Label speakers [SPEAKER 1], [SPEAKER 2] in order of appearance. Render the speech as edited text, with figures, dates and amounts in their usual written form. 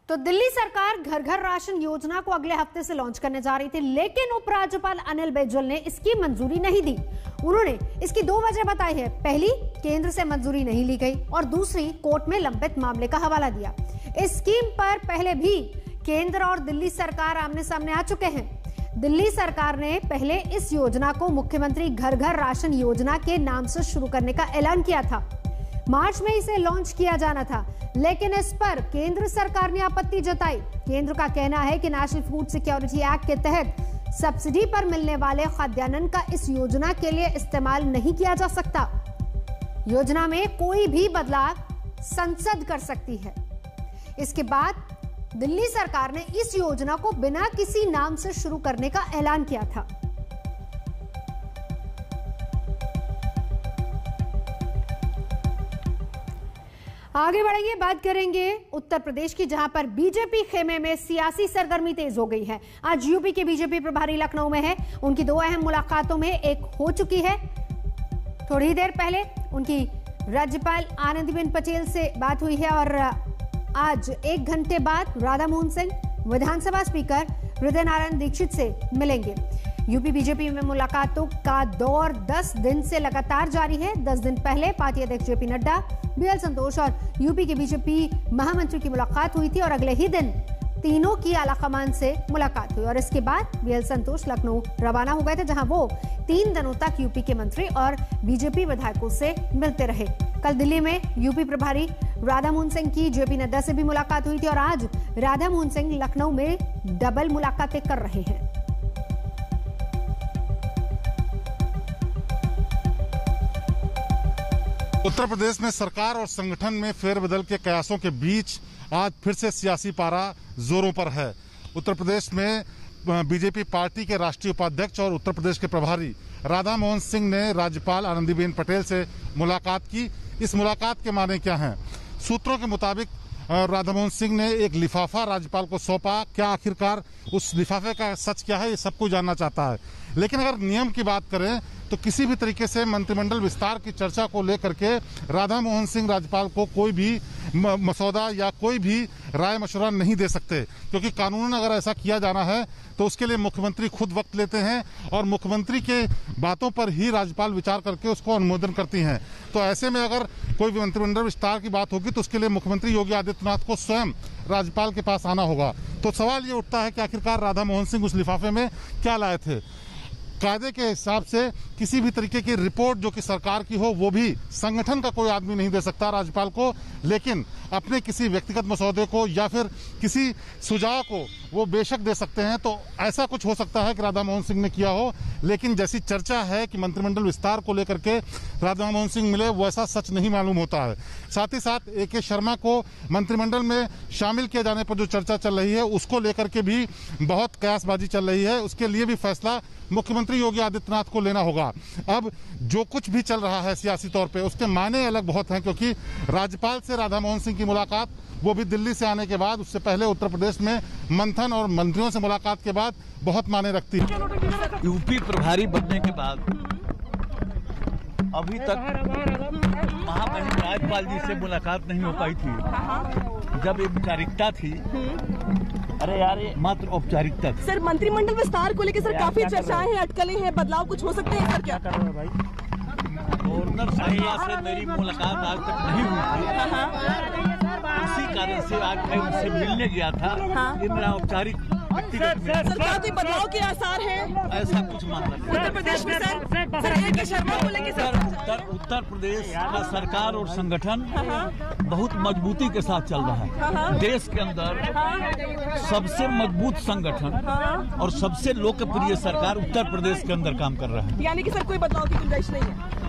[SPEAKER 1] तो दिल्ली सरकार घर घर राशन योजना को अगले हफ्ते से लॉन्च करने जा रही थी, लेकिन उपराज्यपाल अनिल बैजल ने इसकी मंजूरी नहीं दी। उन्होंने इसकी 2 वजह बताई है। पहली, केंद्र से मंजूरी नहीं ली गई और दूसरी, कोर्ट में लंबित मामले का हवाला दिया। इस स्कीम पर पहले भी केंद्र और दिल्ली सरकार आमने सामने आ चुके हैं। दिल्ली सरकार ने पहले इस योजना को मुख्यमंत्री घर घर राशन योजना के नाम से शुरू करने का ऐलान किया था। मार्च में इसे लॉन्च किया जाना था, लेकिन इस पर केंद्र सरकार ने आपत्ति जताई। केंद्र का कहना है कि नेशनल फूड सिक्योरिटी एक्ट के तहत सब्सिडी पर मिलने वाले खाद्यान्न का इस योजना के लिए इस्तेमाल नहीं किया जा सकता। योजना में कोई भी बदलाव संसद कर सकती है। इसके बाद दिल्ली सरकार ने इस योजना को बिना किसी नाम से शुरू करने का ऐलान किया था। आगे बढ़ेंगे, बात करेंगे उत्तर प्रदेश की, जहां पर बीजेपी खेमे में सियासी सरगर्मी तेज हो गई है। आज यूपी के बीजेपी प्रभारी लखनऊ में है। उनकी 2 अहम मुलाकातों में एक हो चुकी है। थोड़ी देर पहले उनकी राज्यपाल आनंदीबेन पटेल से बात हुई है और आज 1 घंटे बाद राधा मोहन सिंह विधानसभा स्पीकर हृदय नारायण दीक्षित से मिलेंगे। यूपी बीजेपी में मुलाकातों का दौर 10 दिन से लगातार जारी है। 10 दिन पहले पार्टी अध्यक्ष जेपी नड्डा, बीएल संतोष और यूपी के बीजेपी महामंत्री की मुलाकात हुई थी और अगले ही दिन तीनों की आलाकमान से मुलाकात हुई और इसके बाद बीएल संतोष लखनऊ रवाना हो गए थे, जहां वो 3 दिनों तक यूपी के मंत्री और बीजेपी विधायकों से मिलते रहे। कल दिल्ली में यूपी प्रभारी राधा मोहन सिंह की जेपी नड्डा से भी मुलाकात हुई थी और आज राधा मोहन सिंह लखनऊ में डबल मुलाकातें कर रहे हैं।
[SPEAKER 2] उत्तर प्रदेश में सरकार और संगठन में फेरबदल के कयासों के बीच आज फिर से सियासी पारा जोरों पर है। उत्तर प्रदेश में बीजेपी पार्टी के राष्ट्रीय उपाध्यक्ष और उत्तर प्रदेश के प्रभारी राधा मोहन सिंह ने राज्यपाल आनंदीबेन पटेल से मुलाकात की। इस मुलाकात के माने क्या हैं? सूत्रों के मुताबिक राधा मोहन सिंह ने एक लिफाफा राज्यपाल को सौंपा। क्या आखिरकार उस लिफाफे का सच क्या है, ये सब कुछ जानना चाहता है। लेकिन अगर नियम की बात करें तो किसी भी तरीके से मंत्रिमंडल विस्तार की चर्चा को लेकर के राधा मोहन सिंह राज्यपाल को कोई भी मसौदा या कोई भी राय मशवरा नहीं दे सकते, क्योंकि कानूनन अगर ऐसा किया जाना है तो उसके लिए मुख्यमंत्री खुद वक्त लेते हैं और मुख्यमंत्री के बातों पर ही राज्यपाल विचार करके उसको अनुमोदन करती हैं। तो ऐसे में अगर कोई भी मंत्रिमंडल विस्तार की बात होगी तो उसके लिए मुख्यमंत्री योगी आदित्यनाथ को स्वयं राज्यपाल के पास आना होगा। तो सवाल ये उठता है कि आखिरकार राधा मोहन सिंह उस लिफाफे में क्या लाए थे। कायदे के हिसाब से किसी भी तरीके की रिपोर्ट जो कि सरकार की हो वो भी संगठन का कोई आदमी नहीं दे सकता राज्यपाल को, लेकिन अपने किसी व्यक्तिगत मसौदे को या फिर किसी सुझाव को वो बेशक दे सकते हैं। तो ऐसा कुछ हो सकता है कि राधा मोहन सिंह ने किया हो, लेकिन जैसी चर्चा है कि मंत्रिमंडल विस्तार को लेकर के राधा मोहन सिंह मिले, वो ऐसा सच नहीं मालूम होता है। साथ ही साथ AK शर्मा को मंत्रिमंडल में शामिल किए जाने पर जो चर्चा चल रही है उसको लेकर के भी बहुत कयासबाजी चल रही है। उसके लिए भी फैसला मुख्यमंत्री योगी आदित्यनाथ को लेना होगा। अब जो कुछ भी चल रहा है सियासी तौर पे उसके मायने अलग बहुत हैं, क्योंकि राज्यपाल से राधा मोहन सिंह की मुलाकात वो भी दिल्ली से आने के बाद, उससे पहले उत्तर प्रदेश में मंथन और मंत्रियों से मुलाकात के बाद बहुत मायने रखती है।
[SPEAKER 3] यूपी प्रभारी बनने के बाद अभी तक महामहिम राज्यपाल जी से मुलाकात नहीं हो पाई थी। जब एक औपचारिकता थी, अरे यार ये मात्र औपचारिकता थी।
[SPEAKER 4] सर, मंत्रिमंडल विस्तार को लेकर सर काफी चर्चाएं हैं, अटकलें हैं, बदलाव कुछ हो सकते हैं सर? क्या कर रहे हो भाई?
[SPEAKER 3] गवर्नर साहिबा से मेरी मुलाकात आज तक नहीं हुई थी। इसी कारण से आज मैं उनसे मिलने गया था। ये मेरा औपचारिक
[SPEAKER 4] सरकार कोई बदलाव के आसार हैं?
[SPEAKER 3] ऐसा कुछ मानना नहीं।
[SPEAKER 4] उत्तर प्रदेश में सर AK शर्मा को लेकर
[SPEAKER 3] उत्तर प्रदेश का सरकार और संगठन बहुत मजबूती के साथ चल रहा है। देश के अंदर सबसे मजबूत संगठन और सबसे लोकप्रिय सरकार उत्तर प्रदेश के अंदर काम कर रहा है।
[SPEAKER 4] यानी कि सर कोई बदलाव की गुंजाइश नहीं है?